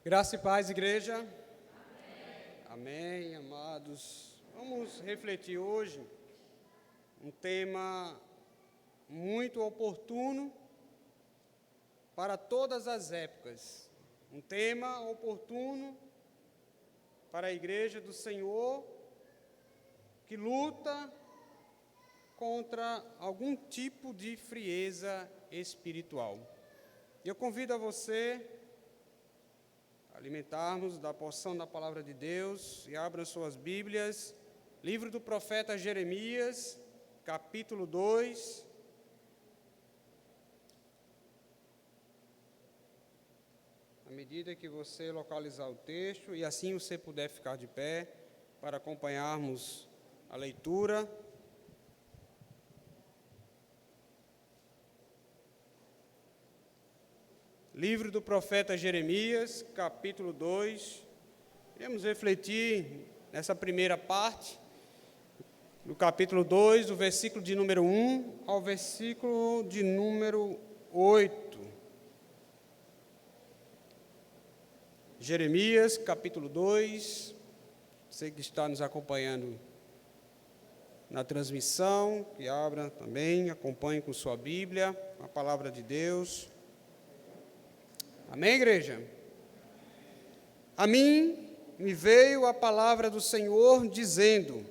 Graça e paz, igreja. Amém, amados. Vamos refletir hoje um tema muito oportuno para todas as épocas. Um tema oportuno para a igreja do Senhor que luta contra algum tipo de frieza espiritual. Eu convido a você alimentarmos da porção da palavra de Deus e abram suas Bíblias, livro do profeta Jeremias, capítulo 2. À medida que você localizar o texto e assim você puder ficar de pé para acompanharmos a leitura. Livro do profeta Jeremias, capítulo 2. Iremos refletir nessa primeira parte, do capítulo 2, do versículo de número 1 ao versículo de número 8. Jeremias, capítulo 2. Você que está nos acompanhando na transmissão, que abra também, acompanhe com sua Bíblia, a palavra de Deus. Amém, igreja? A mim me veio a palavra do Senhor, dizendo: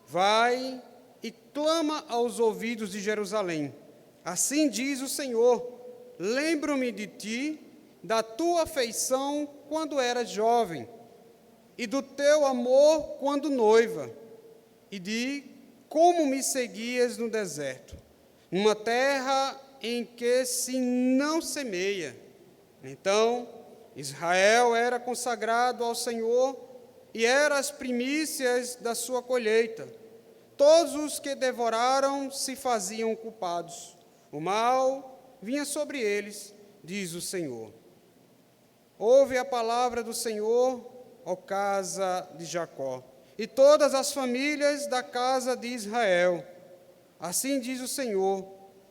vai e clama aos ouvidos de Jerusalém. Assim diz o Senhor: lembro-me de ti, da tua afeição quando eras jovem, e do teu amor quando noiva, e de como me seguias no deserto, numa terra em que se não semeia. Então, Israel era consagrado ao Senhor e era as primícias da sua colheita. Todos os que devoraram se faziam culpados. O mal vinha sobre eles, diz o Senhor. Ouve a palavra do Senhor, ó casa de Jacó, e todas as famílias da casa de Israel. Assim diz o Senhor: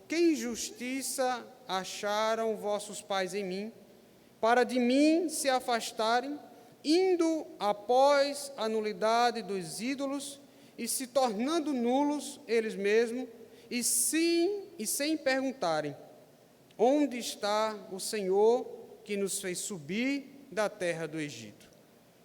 que injustiça acharam vossos pais em mim, para de mim se afastarem, indo após a nulidade dos ídolos e se tornando nulos eles mesmos, e sem perguntarem: onde está o Senhor que nos fez subir da terra do Egito,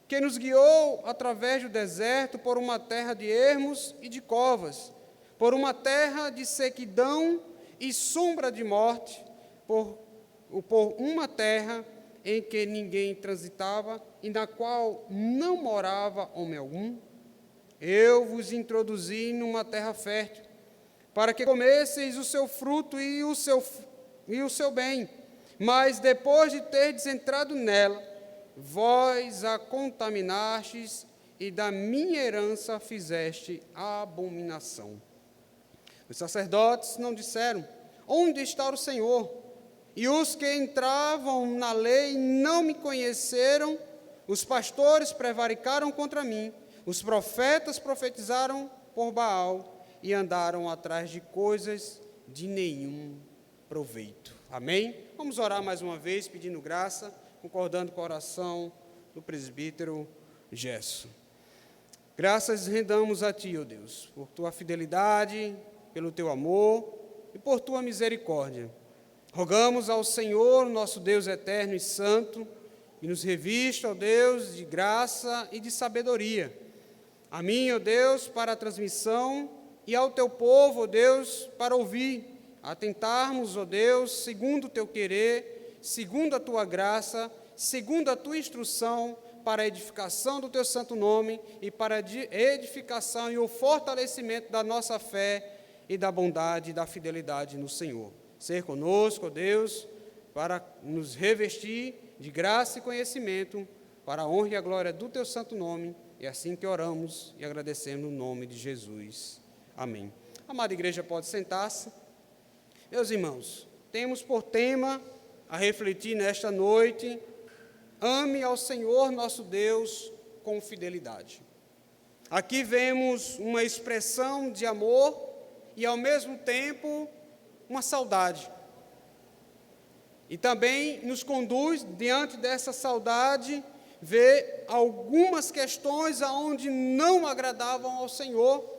que nos guiou através do deserto por uma terra de ermos e de covas, por uma terra de sequidão e sombra de morte, por uma terra em que ninguém transitava e na qual não morava homem algum? Eu vos introduzi numa terra fértil, para que comesseis o seu fruto e o seu bem, mas depois de terdes entrado nela, vós a contaminastes e da minha herança fizeste a abominação. Os sacerdotes não disseram: onde está o Senhor? E os que entravam na lei não me conheceram. Os pastores prevaricaram contra mim. Os profetas profetizaram por Baal e andaram atrás de coisas de nenhum proveito. Amém? Vamos orar mais uma vez, pedindo graça, concordando com a oração do presbítero Gesso. Graças rendamos a Ti, ó Deus, por Tua fidelidade, pelo Teu amor e por Tua misericórdia. Rogamos ao Senhor, nosso Deus eterno e santo, que nos revista, ó Deus, de graça e de sabedoria. A mim, ó Deus, para a transmissão, e ao Teu povo, ó Deus, para ouvir, atentarmos, ó Deus, segundo o Teu querer, segundo a Tua graça, segundo a Tua instrução, para a edificação do Teu santo nome e para a edificação e o fortalecimento da nossa fé e da bondade e da fidelidade no Senhor. Ser conosco, ó Deus, para nos revestir de graça e conhecimento, para a honra e a glória do Teu santo nome, e assim que oramos e agradecemos no nome de Jesus. Amém. Amada igreja, pode sentar-se. Meus irmãos, temos por tema a refletir nesta noite: ame ao Senhor nosso Deus com fidelidade. Aqui vemos uma expressão de amor e, ao mesmo tempo, uma saudade. E também nos conduz, diante dessa saudade, ver algumas questões aonde não agradavam ao Senhor,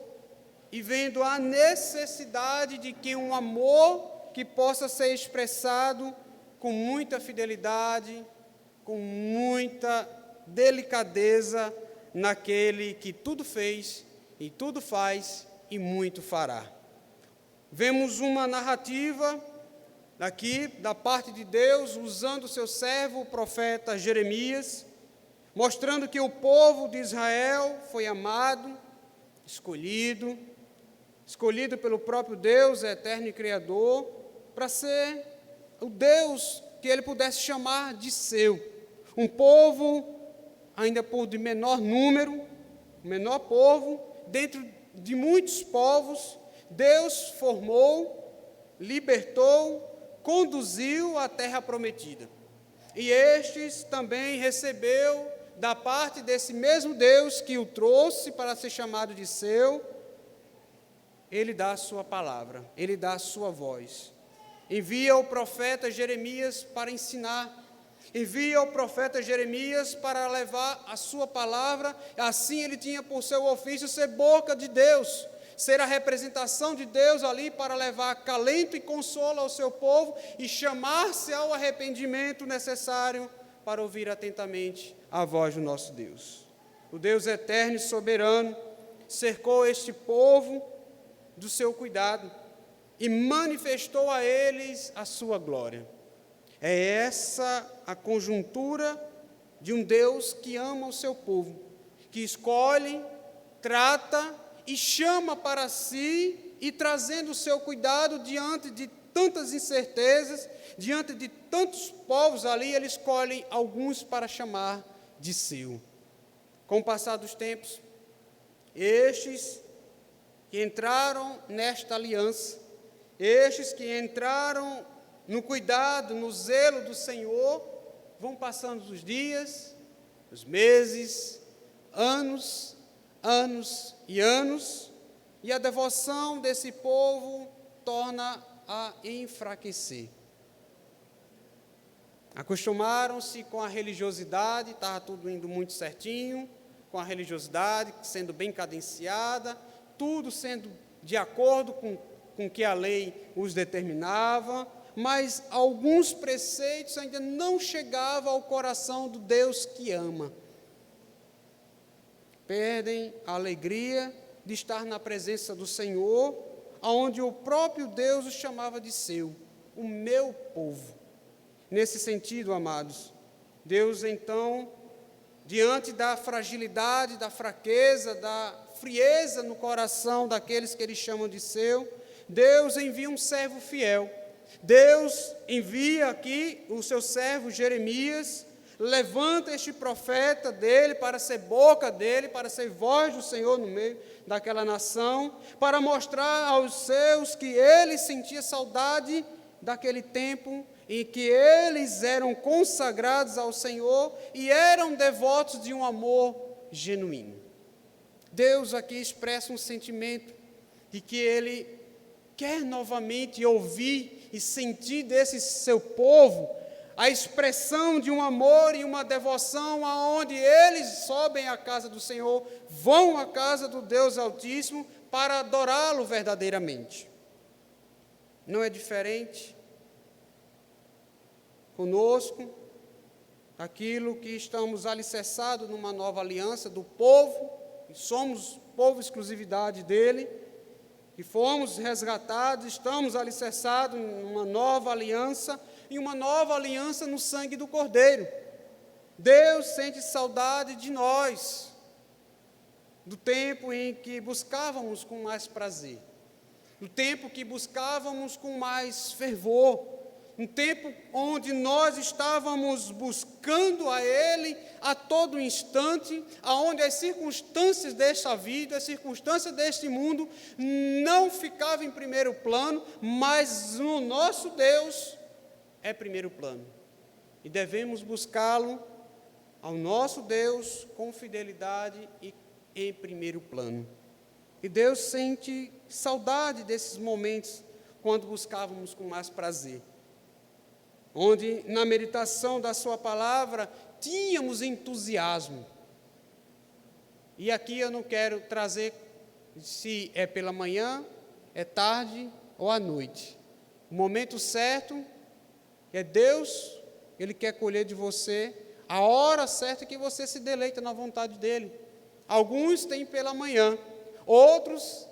e vendo a necessidade de que um amor que possa ser expressado com muita fidelidade, com muita delicadeza naquele que tudo fez e tudo faz e muito fará. Vemos uma narrativa aqui da parte de Deus, usando o seu servo, o profeta Jeremias, mostrando que o povo de Israel foi amado, escolhido pelo próprio Deus, eterno e Criador, para ser o Deus que ele pudesse chamar de seu. Um povo, ainda por de menor número, menor povo, dentro de muitos povos, Deus formou, libertou, conduziu à terra prometida. E estes também recebeu da parte desse mesmo Deus que o trouxe para ser chamado de seu. Ele dá a sua palavra, ele dá a sua voz. Envia o profeta Jeremias para ensinar, envia o profeta Jeremias para levar a sua palavra. Assim ele tinha por seu ofício ser boca de Deus, ser a representação de Deus ali para levar acalento e consolo ao seu povo e chamar-se ao arrependimento necessário para ouvir atentamente a voz do nosso Deus. O Deus eterno e soberano cercou este povo do seu cuidado e manifestou a eles a sua glória. É essa a conjuntura de um Deus que ama o seu povo, que escolhe, trata e chama para si, e trazendo o seu cuidado diante de tantas incertezas, diante de tantos povos ali, ele escolhe alguns para chamar de seu. Com o passar dos tempos, estes que entraram nesta aliança, estes que entraram no cuidado, no zelo do Senhor, vão passando os dias, os meses, anos e anos, e a devoção desse povo torna a enfraquecer. Acostumaram-se com a religiosidade, estava tudo indo muito certinho, com a religiosidade sendo bem cadenciada, tudo sendo de acordo com que a lei os determinava, mas alguns preceitos ainda não chegavam ao coração do Deus que ama. Perdem a alegria de estar na presença do Senhor, onde o próprio Deus os chamava de seu, o meu povo. Nesse sentido, amados, Deus então, diante da fragilidade, da fraqueza, da frieza no coração daqueles que ele chamam de seu, Deus envia um servo fiel. Deus envia aqui o seu servo Jeremias, levanta este profeta dele para ser boca dele, para ser voz do Senhor no meio daquela nação, para mostrar aos seus que ele sentia saudade daquele tempo em que eles eram consagrados ao Senhor e eram devotos de um amor genuíno. Deus aqui expressa um sentimento de que ele quer novamente ouvir e sentir desse seu povo a expressão de um amor e uma devoção aonde eles sobem à casa do Senhor, vão à casa do Deus Altíssimo para adorá-lo verdadeiramente. Não é diferente conosco, aquilo que estamos alicerçados numa nova aliança do povo, e somos povo exclusividade dele, e fomos resgatados, estamos alicerçados numa nova aliança, e uma nova aliança no sangue do Cordeiro. Deus sente saudade de nós, do tempo em que buscávamos com mais prazer, do tempo que buscávamos com mais fervor, um tempo onde nós estávamos buscando a Ele a todo instante, aonde as circunstâncias desta vida, as circunstâncias deste mundo não ficavam em primeiro plano, mas o nosso Deus é primeiro plano. E devemos buscá-lo, ao nosso Deus, com fidelidade e em primeiro plano. E Deus sente saudade desses momentos, quando buscávamos com mais prazer. onde na meditação da sua palavra tínhamos entusiasmo. E aqui eu não quero trazer se é pela manhã, é tarde ou à noite. O momento certo é Deus, Ele quer colher de você a hora certa que você se deleita na vontade dEle. Alguns têm pela manhã, outros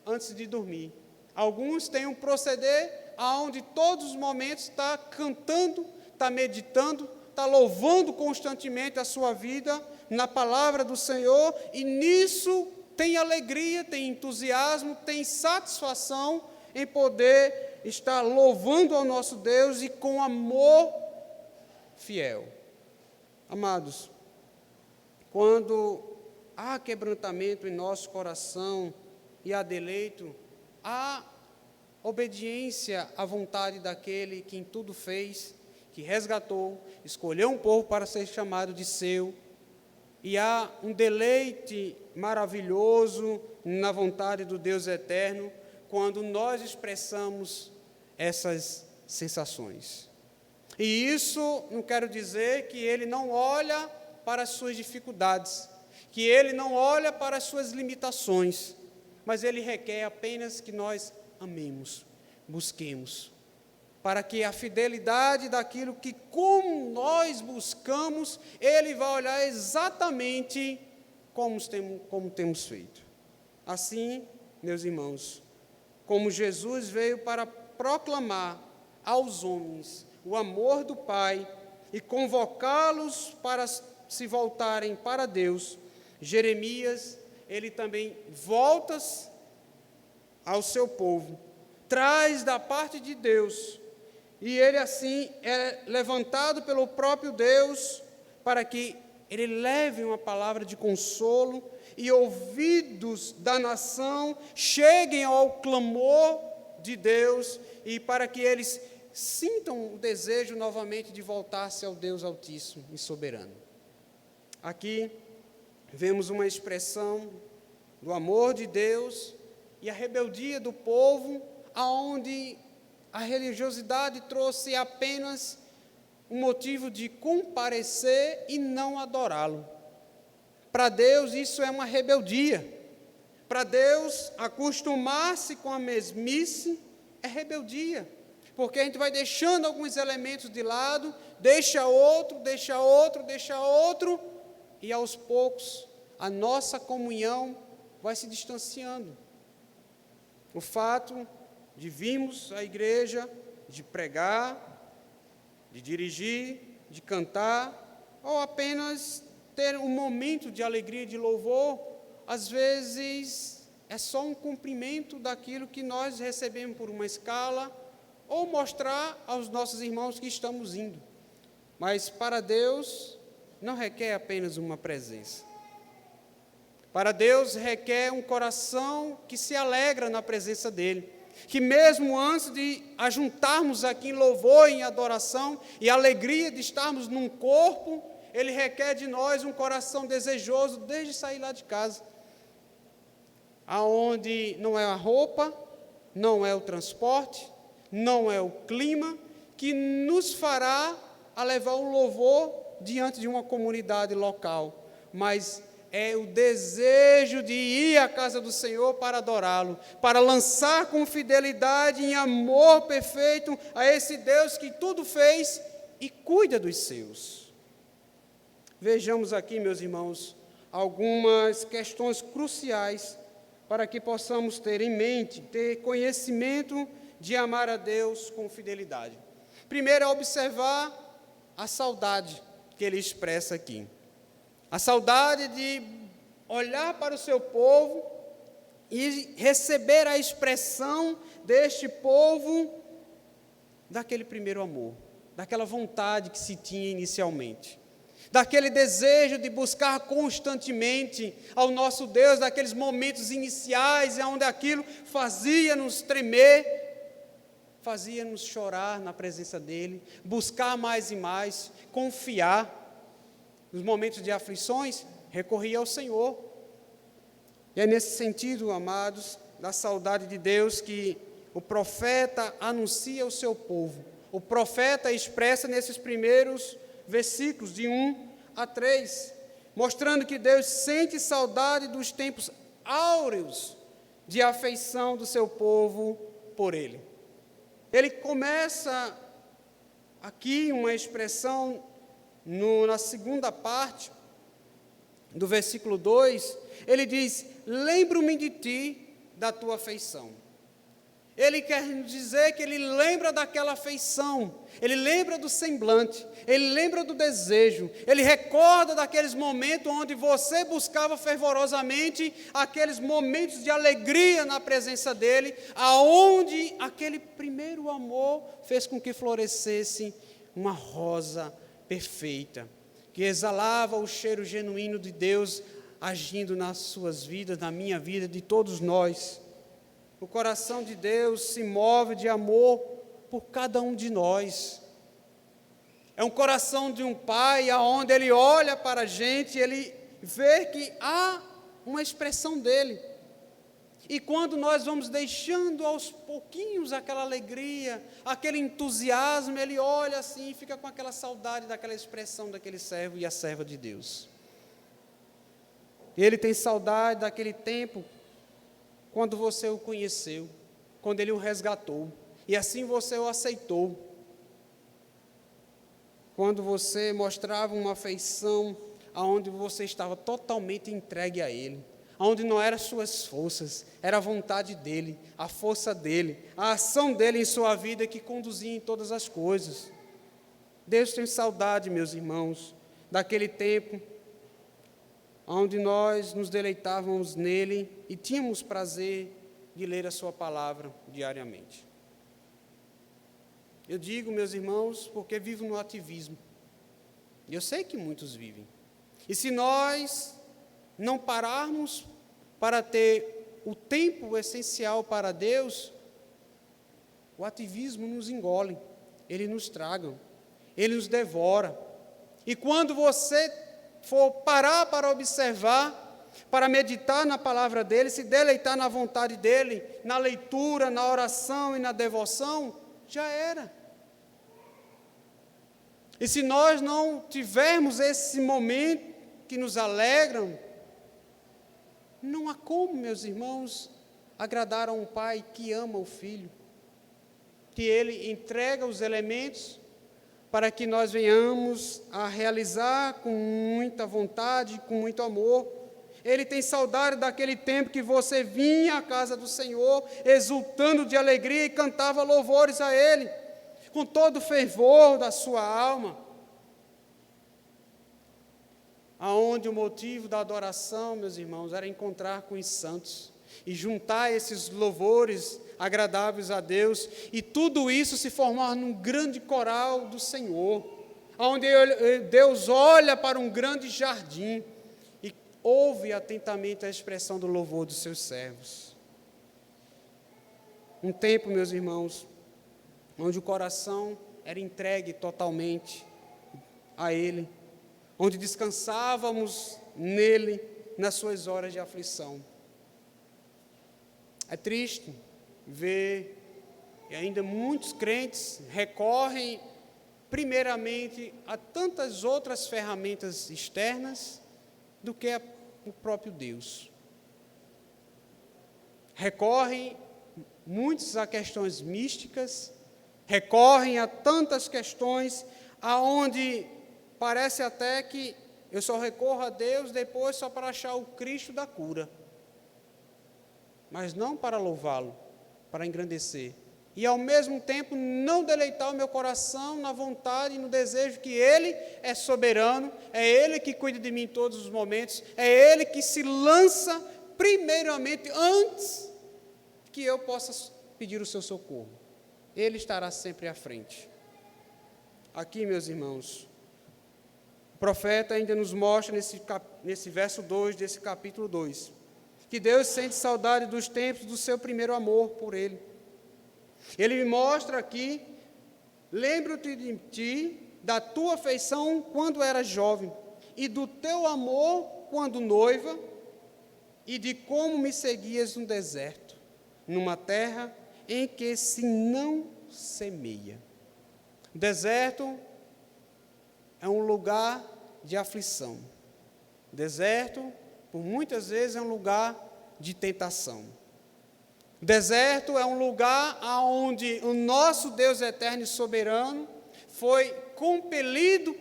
antes de dormir. Alguns têm um proceder onde todos os momentos está cantando, está meditando, está louvando constantemente a sua vida na palavra do Senhor, e nisso tem alegria, tem entusiasmo, tem satisfação em poder estar louvando ao nosso Deus e com amor fiel. Amados, quando há quebrantamento em nosso coração e há deleito, há obediência à vontade daquele que em tudo fez, que resgatou, escolheu um povo para ser chamado de seu, e há um deleite maravilhoso na vontade do Deus eterno, quando nós expressamos essas sensações. E isso não quero dizer que Ele não olha para as suas dificuldades, que Ele não olha para as suas limitações, mas Ele requer apenas que nós amemos, busquemos, para que a fidelidade daquilo que como nós buscamos, Ele vai olhar exatamente como temos feito. Assim, meus irmãos, como Jesus veio para proclamar aos homens o amor do Pai e convocá-los para se voltarem para Deus, Jeremias, ele também volta ao seu povo, traz da parte de Deus, e ele assim é levantado pelo próprio Deus para que ele leve uma palavra de consolo e ouvidos da nação cheguem ao clamor de Deus, e para que eles sintam o desejo novamente de voltar-se ao Deus Altíssimo e Soberano. Aqui vemos uma expressão do amor de Deus e a rebeldia do povo, aonde a religiosidade trouxe apenas um motivo de comparecer e não adorá-lo. Para Deus isso é uma rebeldia. Para Deus, acostumar-se com a mesmice é rebeldia, porque a gente vai deixando alguns elementos de lado, deixa outro, e aos poucos a nossa comunhão vai se distanciando. O fato de virmos à igreja, de pregar, de dirigir, de cantar, ou apenas ter um momento de alegria e de louvor, às vezes é só um cumprimento daquilo que nós recebemos por uma escala, ou mostrar aos nossos irmãos que estamos indo. Mas para Deus não requer apenas uma presença. Para Deus requer um coração que se alegra na presença dEle, que mesmo antes de ajuntarmos aqui em louvor e em adoração, e alegria de estarmos num corpo, Ele requer de nós um coração desejoso desde sair lá de casa, aonde não é a roupa, não é o transporte, não é o clima, que nos fará a levar um louvor diante de uma comunidade local, mas é o desejo de ir à casa do Senhor para adorá-lo, para lançar com fidelidade e amor perfeito a esse Deus que tudo fez e cuida dos seus. Vejamos aqui, meus irmãos, algumas questões cruciais para que possamos ter em mente, ter conhecimento de amar a Deus com fidelidade. Primeiro é observar a saudade que ele expressa aqui. A saudade de olhar para o seu povo e receber a expressão deste povo daquele primeiro amor, daquela vontade que se tinha inicialmente, daquele desejo de buscar constantemente ao nosso Deus, daqueles momentos iniciais onde aquilo fazia-nos tremer, fazia-nos chorar na presença dEle, buscar mais e mais, confiar. Nos momentos de aflições, recorria ao Senhor. E é nesse sentido, amados, da saudade de Deus, que o profeta anuncia ao seu povo o profeta expressa nesses primeiros versículos, de 1 a 3, mostrando que Deus sente saudade dos tempos áureos de afeição do seu povo por Ele. Ele começa aqui uma expressão na segunda parte do versículo 2, ele diz: lembro-me de ti, da tua afeição. Ele quer dizer que ele lembra daquela afeição, ele lembra do semblante, ele lembra do desejo, ele recorda daqueles momentos onde você buscava fervorosamente, aqueles momentos de alegria na presença dele, aonde aquele primeiro amor fez com que florescesse uma rosa perfeita, que exalava o cheiro genuíno de Deus agindo nas suas vidas, na minha vida, de todos nós. O coração de Deus se move de amor por cada um de nós. É um coração de um pai, aonde ele olha para a gente, ele vê que há uma expressão dele. E quando nós vamos deixando aos pouquinhos aquela alegria, aquele entusiasmo, ele olha assim e fica com aquela saudade daquela expressão daquele servo e a serva de Deus. Ele tem saudade daquele tempo quando você o conheceu, quando ele o resgatou, e assim você o aceitou. Quando você mostrava uma afeição aonde você estava totalmente entregue a ele, onde não eram suas forças, era a vontade dele, a força dele, a ação dele em sua vida que conduzia em todas as coisas. Deus tem saudade, meus irmãos, daquele tempo onde nós nos deleitávamos nele e tínhamos prazer de ler a sua palavra diariamente. Eu digo, meus irmãos, porque vivo no ativismo. Eu sei que muitos vivem. E se nós não pararmos para ter o tempo essencial para Deus, o ativismo nos engole, ele nos traga, ele nos devora. E quando você for parar para observar, para meditar na palavra dele, se deleitar na vontade dele, na leitura, na oração e na devoção, já era. E se nós não tivermos esse momento que nos alegram, não há como, meus irmãos, agradar a um pai que ama o filho, que ele entrega os elementos para que nós venhamos a realizar com muita vontade, com muito amor. Ele tem saudade daquele tempo que você vinha à casa do Senhor, exultando de alegria e cantava louvores a Ele, com todo o fervor da sua alma. Aonde o motivo da adoração, meus irmãos, era encontrar com os santos e juntar esses louvores agradáveis a Deus, e tudo isso se formar num grande coral do Senhor, onde Deus olha para um grande jardim e ouve atentamente a expressão do louvor dos seus servos. Um tempo, meus irmãos, onde o coração era entregue totalmente a Ele, onde descansávamos nele nas suas horas de aflição. É triste ver que ainda muitos crentes recorrem primeiramente a tantas outras ferramentas externas do que o próprio Deus. Recorrem muitos a questões místicas, recorrem a tantas questões aonde parece até que eu só recorro a Deus depois só para achar o Cristo da cura, mas não para louvá-lo, para engrandecer, e ao mesmo tempo não deleitar o meu coração na vontade e no desejo que Ele é soberano, é Ele que cuida de mim em todos os momentos, é Ele que se lança primeiramente antes que eu possa pedir o seu socorro. Ele estará sempre à frente. Aqui, meus irmãos, o profeta ainda nos mostra nesse verso 2 desse capítulo 2, que Deus sente saudade dos tempos do seu primeiro amor por Ele. Ele me mostra aqui: lembro-te de ti, da tua afeição quando eras jovem, e do teu amor quando noiva, e de como me seguias no deserto, numa terra em que se não semeia. O deserto é um lugar de aflição. O deserto, por muitas vezes, é um lugar de tentação. O deserto é um lugar onde o nosso Deus eterno e soberano foi compelido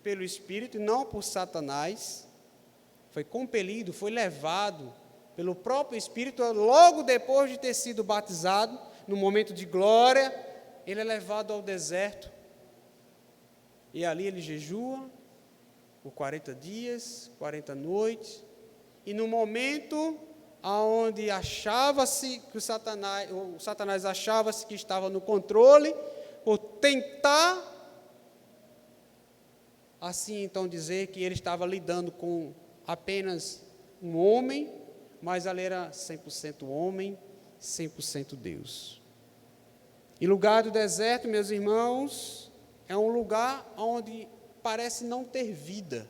pelo Espírito, não por Satanás, foi compelido, foi levado pelo próprio Espírito, logo depois de ter sido batizado, no momento de glória, ele é levado ao deserto, e ali ele jejua por 40 dias, 40 noites, e no momento onde achava-se que o Satanás achava-se que estava no controle, por tentar, assim então dizer que ele estava lidando com apenas um homem, mas ali era 100% homem, 100% Deus. E lugar do deserto, meus irmãos, é um lugar onde parece não ter vida.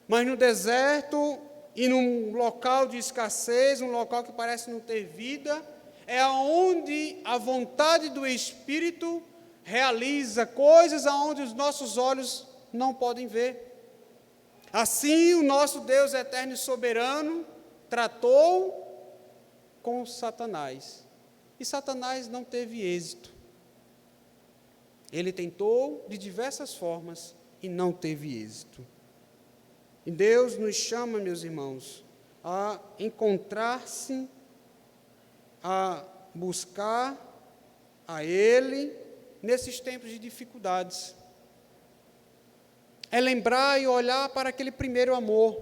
Mas no deserto e num local de escassez, um local que parece não ter vida, é onde a vontade do Espírito realiza coisas aonde os nossos olhos não podem ver. Assim, o nosso Deus eterno e soberano tratou com Satanás. E Satanás não teve êxito. Ele tentou de diversas formas e não teve êxito. E Deus nos chama, meus irmãos, a encontrar-se, a buscar a Ele nesses tempos de dificuldades. É lembrar e olhar para aquele primeiro amor.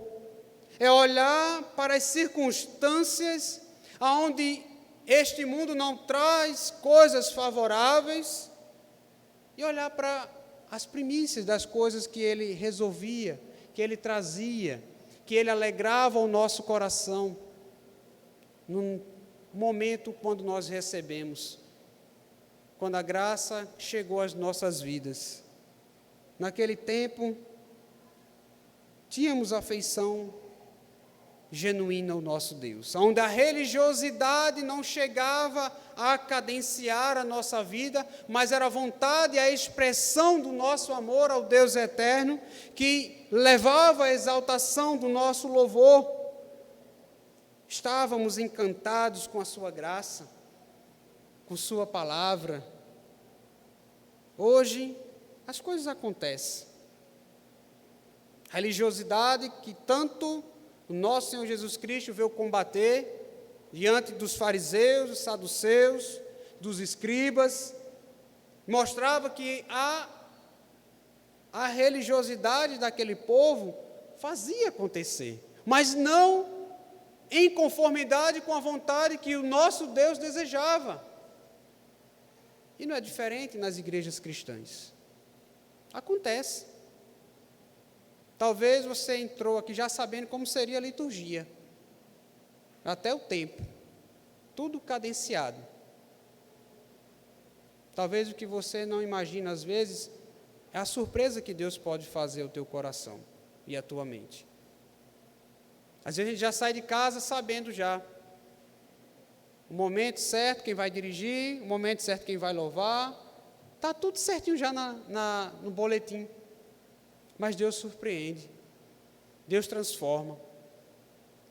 É olhar para as circunstâncias onde este mundo não traz coisas favoráveis e olhar para as primícias das coisas que Ele resolvia, que Ele trazia, que Ele alegrava o nosso coração num momento quando nós recebemos, quando a graça chegou às nossas vidas. Naquele tempo, tínhamos afeição genuína ao nosso Deus, onde a religiosidade não chegava a cadenciar a nossa vida, mas era a vontade e a expressão do nosso amor ao Deus eterno, que levava à exaltação do nosso louvor. Estávamos encantados com a sua graça, com sua palavra. Hoje, as coisas acontecem. A religiosidade que tanto o nosso Senhor Jesus Cristo veio combater diante dos fariseus, dos saduceus, dos escribas, mostrava que a religiosidade daquele povo fazia acontecer, mas não em conformidade com a vontade que o nosso Deus desejava. E não é diferente nas igrejas cristãs. Acontece. Talvez você entrou aqui já sabendo como seria a liturgia, até o tempo, tudo cadenciado. Talvez o que você não imagina às vezes é a surpresa que Deus pode fazer ao teu coração e à tua mente. Às vezes a gente já sai de casa sabendo já o momento certo, quem vai dirigir, o momento certo, quem vai louvar, está tudo certinho já no boletim. Mas Deus surpreende, Deus transforma.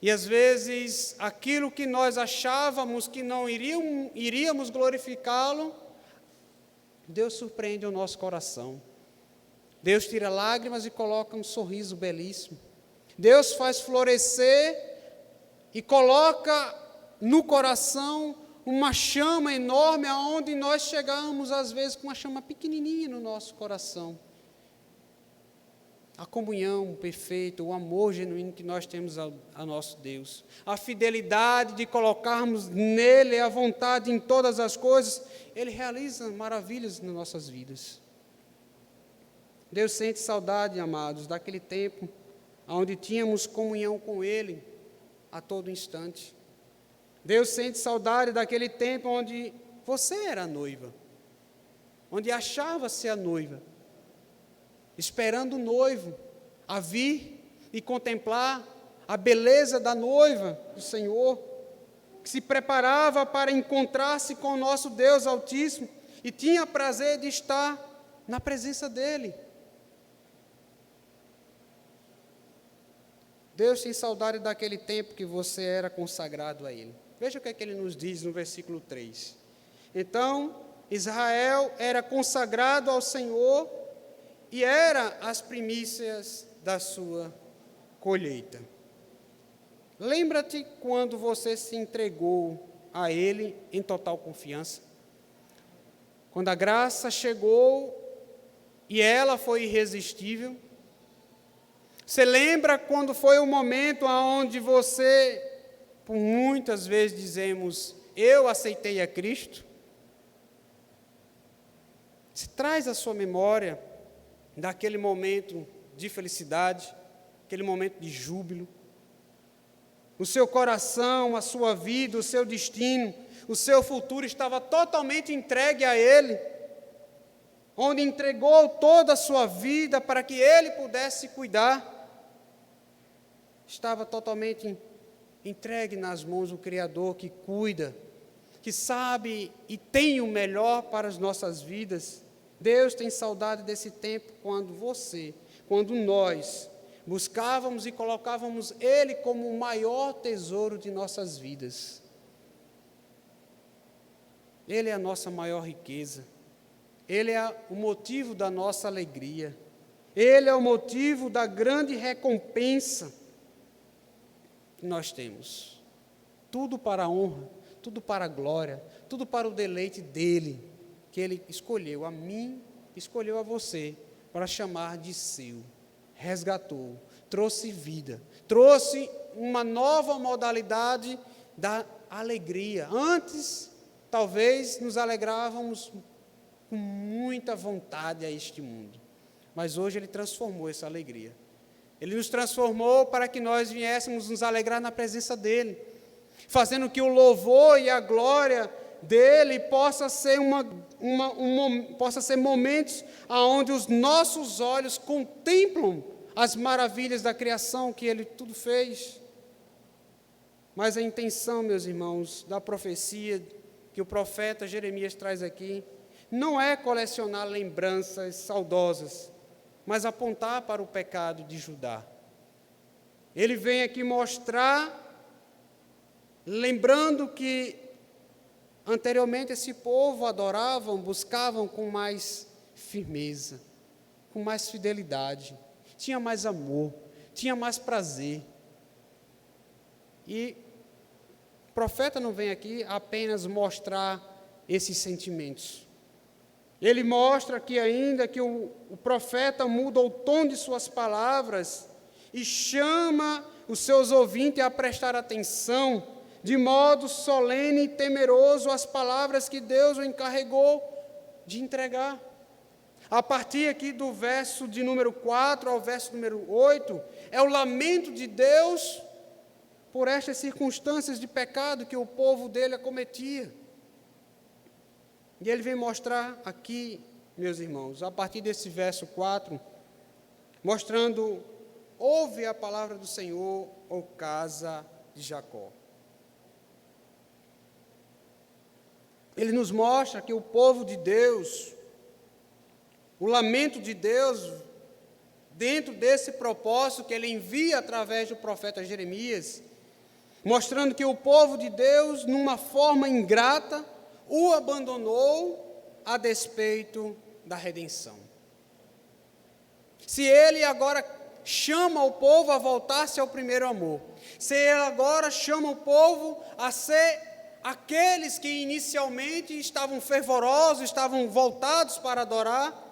E às vezes, aquilo que nós achávamos que não iríamos glorificá-lo, Deus surpreende o nosso coração. Deus tira lágrimas e coloca um sorriso belíssimo. Deus faz florescer e coloca no coração uma chama enorme, aonde nós chegamos às vezes com uma chama pequenininha no nosso coração. A comunhão perfeita, o amor genuíno que nós temos ao nosso Deus, a fidelidade de colocarmos nele a vontade em todas as coisas, Ele realiza maravilhas nas nossas vidas. Deus sente saudade, amados, daquele tempo onde tínhamos comunhão com Ele a todo instante. Deus sente saudade daquele tempo onde você era a noiva, onde achava-se a noiva, esperando o noivo a vir e contemplar a beleza da noiva do Senhor, que se preparava para encontrar-se com o nosso Deus Altíssimo, e tinha prazer de estar na presença dele. Deus tem saudade daquele tempo que você era consagrado a ele. Veja o que é que ele nos diz no versículo 3. Então, Israel era consagrado ao Senhor e era as primícias da sua colheita. Lembra-te quando você se entregou a ele em total confiança? Quando a graça chegou e ela foi irresistível? Você lembra quando foi o momento onde você, por muitas vezes dizemos, eu aceitei a Cristo? Se traz à sua memória daquele momento de felicidade, aquele momento de júbilo. O seu coração, a sua vida, o seu destino, o seu futuro estava totalmente entregue a Ele, onde entregou toda a sua vida para que Ele pudesse cuidar. Estava totalmente entregue nas mãos do Criador que cuida, que sabe e tem o melhor para as nossas vidas. Deus tem saudade desse tempo quando nós buscávamos e colocávamos Ele como o maior tesouro de nossas vidas. Ele é a nossa maior riqueza. Ele é o motivo da nossa alegria. Ele é o motivo da grande recompensa que nós temos. Tudo para a honra, tudo para a glória, tudo para o deleite dEle, que Ele escolheu a mim, escolheu a você, para chamar de seu. Resgatou, trouxe vida, trouxe uma nova modalidade da alegria. Antes, talvez, nos alegrávamos com muita vontade a este mundo, mas hoje Ele transformou essa alegria. Ele nos transformou para que nós viéssemos nos alegrar na presença dEle, fazendo que o louvor e a glória dEle possa ser possa ser momentos onde os nossos olhos contemplam as maravilhas da criação que Ele tudo fez. Mas a intenção, meus irmãos, da profecia que o profeta Jeremias traz aqui, não é colecionar lembranças saudosas, mas apontar para o pecado de Judá. Ele vem aqui mostrar, lembrando que anteriormente esse povo adoravam, buscavam com mais firmeza, com mais fidelidade, tinha mais amor, tinha mais prazer. E o profeta não vem aqui apenas mostrar esses sentimentos. Ele mostra que ainda que o profeta muda o tom de suas palavras e chama os seus ouvintes a prestar atenção de modo solene e temeroso às palavras que Deus o encarregou de entregar. A partir aqui do verso de número 4 ao verso número 8, é o lamento de Deus por estas circunstâncias de pecado que o povo dele acometia. E ele vem mostrar aqui, meus irmãos, a partir desse verso 4, mostrando, ouve a palavra do Senhor, ó casa de Jacó. Ele nos mostra que o povo de Deus, o lamento de Deus, dentro desse propósito que ele envia através do profeta Jeremias, mostrando que o povo de Deus, numa forma ingrata, o abandonou a despeito da redenção. Se ele agora chama o povo a voltar-se ao primeiro amor, se ele agora chama o povo a ser aqueles que inicialmente estavam fervorosos, estavam voltados para adorar,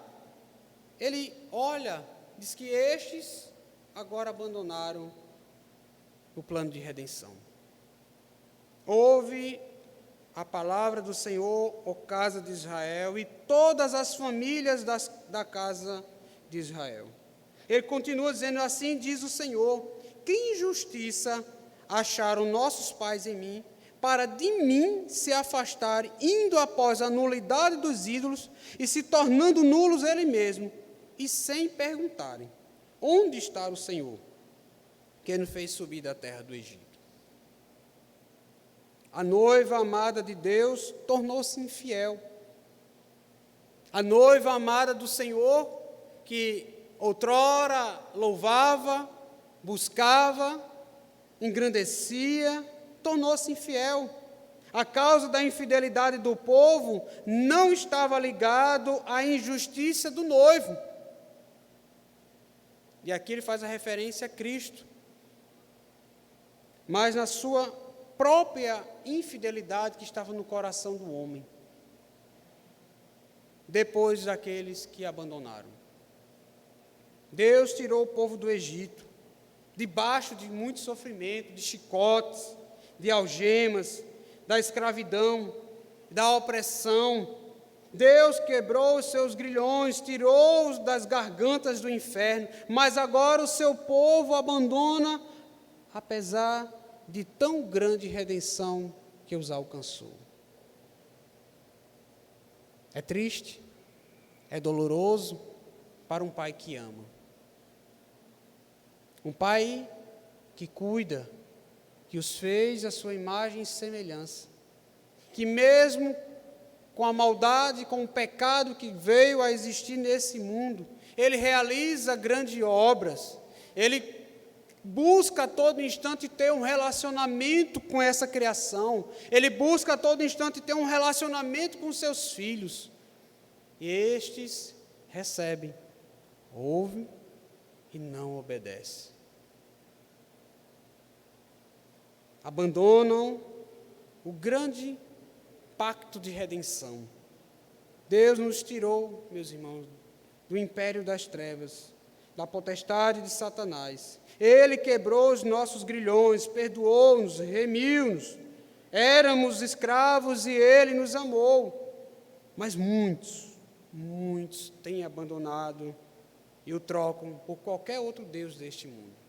ele olha, diz que estes agora abandonaram o plano de redenção. Ouve a palavra do Senhor, ó casa de Israel, e todas as famílias da casa de Israel. Ele continua dizendo, assim diz o Senhor, que injustiça acharam nossos pais em mim, para de mim se afastarem, indo após a nulidade dos ídolos, e se tornando nulos ele mesmo, e sem perguntarem, onde está o Senhor, que nos fez subir da terra do Egito? A noiva amada de Deus tornou-se infiel. A noiva amada do Senhor, que outrora louvava, buscava, engrandecia, tornou-se infiel. A causa da infidelidade do povo não estava ligado à injustiça do noivo. E aqui ele faz a referência a Cristo. Mas na sua própria infidelidade que estava no coração do homem, depois daqueles que abandonaram. Deus tirou o povo do Egito, debaixo de muito sofrimento, de chicotes, de algemas, da escravidão, da opressão. Deus quebrou os seus grilhões, tirou-os das gargantas do inferno, mas agora o seu povo abandona, apesar de tão grande redenção que os alcançou. É triste, é doloroso para um pai que ama. Um pai que cuida, que os fez à sua imagem e semelhança, que mesmo com a maldade, com o pecado que veio a existir nesse mundo, ele realiza grandes obras, ele busca a todo instante ter um relacionamento com essa criação, ele busca a todo instante ter um relacionamento com seus filhos, e estes recebem, ouvem e não obedecem. Abandonam o grande pacto de redenção. Deus nos tirou, meus irmãos, do império das trevas, da potestade de Satanás. Ele quebrou os nossos grilhões, perdoou-nos, remiu-nos. Éramos escravos e Ele nos amou. Mas muitos têm abandonado e o trocam por qualquer outro Deus deste mundo.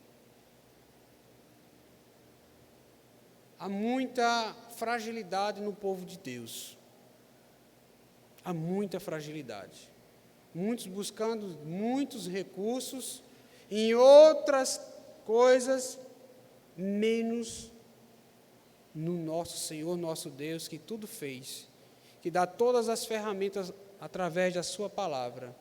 Há muita fragilidade no povo de Deus. Há muita fragilidade. Muitos buscando muitos recursos em outras coisas, menos no nosso Senhor, nosso Deus, que tudo fez, que dá todas as ferramentas através da sua palavra,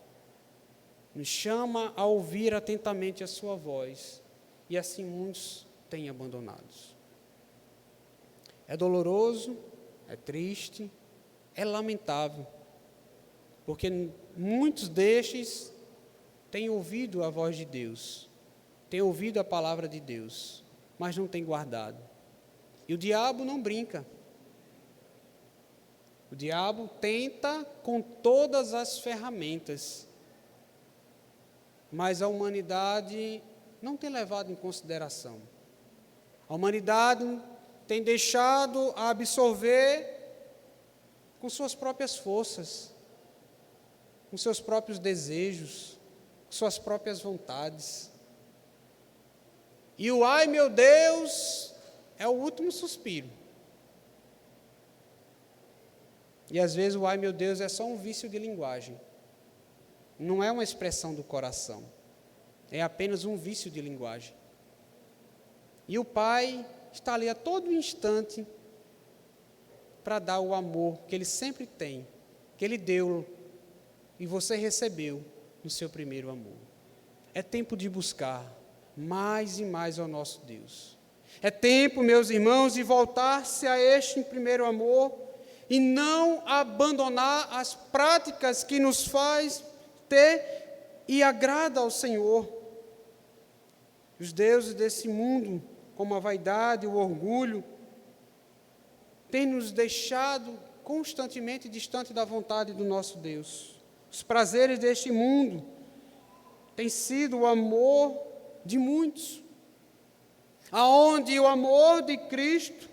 nos chama a ouvir atentamente a sua voz, e assim muitos têm abandonado. É doloroso, é triste, é lamentável, porque muitos destes têm ouvido a voz de Deus, têm ouvido a palavra de Deus, mas não têm guardado. E o diabo não brinca. O diabo tenta com todas as ferramentas, mas a humanidade não tem levado em consideração. A humanidade tem deixado a absorver com suas próprias forças, com seus próprios desejos, com suas próprias vontades. E o ai meu Deus é o último suspiro. E às vezes o ai meu Deus é só um vício de linguagem. Não é uma expressão do coração. É apenas um vício de linguagem. E o Pai está ali a todo instante para dar o amor que Ele sempre tem, que Ele deu e você recebeu no seu primeiro amor. É tempo de buscar mais e mais ao nosso Deus. É tempo, meus irmãos, de voltar-se a este primeiro amor e não abandonar as práticas que nos faz ter e agrada ao Senhor. Os deuses desse mundo, como a vaidade, o orgulho, têm nos deixado constantemente distante da vontade do nosso Deus. Os prazeres deste mundo têm sido o amor de muitos, aonde o amor de Cristo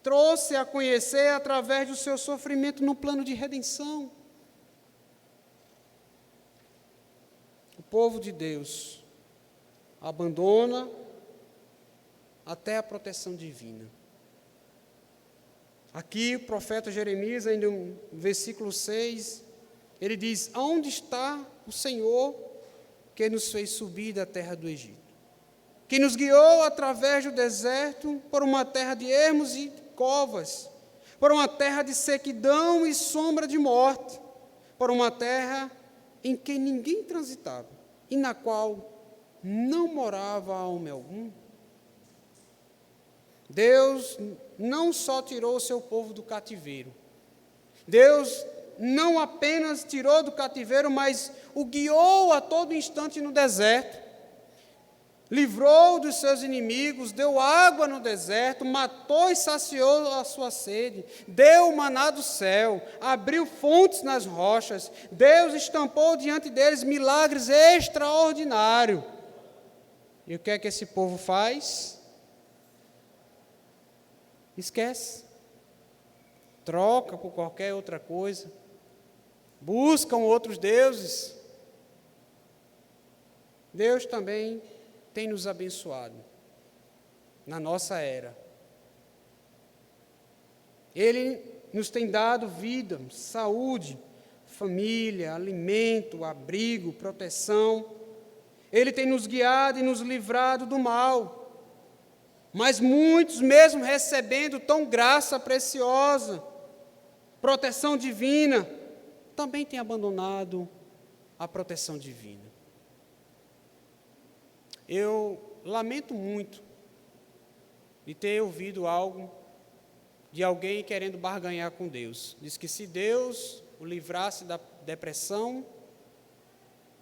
trouxe a conhecer através do seu sofrimento no plano de redenção. O povo de Deus abandona até a proteção divina. Aqui o profeta Jeremias, ainda no versículo 6, ele diz: aonde está o Senhor que nos fez subir da terra do Egito? Que nos guiou através do deserto por uma terra de ermos e covas, por uma terra de sequidão e sombra de morte, por uma terra em que ninguém transitava e na qual não morava homem algum. Deus não só tirou o seu povo do cativeiro. Deus não apenas tirou do cativeiro, mas o guiou a todo instante no deserto. Livrou dos seus inimigos, deu água no deserto, matou e saciou a sua sede, deu o maná do céu, abriu fontes nas rochas. Deus estampou diante deles milagres extraordinários. E o que é que esse povo faz? Esquece. Troca por qualquer outra coisa. Buscam outros deuses. Deus também tem nos abençoado na nossa era. Ele nos tem dado vida, saúde, família, alimento, abrigo, proteção. Ele tem nos guiado e nos livrado do mal. Mas muitos, mesmo recebendo tão graça preciosa, proteção divina, também têm abandonado a proteção divina. Eu lamento muito de ter ouvido algo de alguém querendo barganhar com Deus. Diz que se Deus o livrasse da depressão,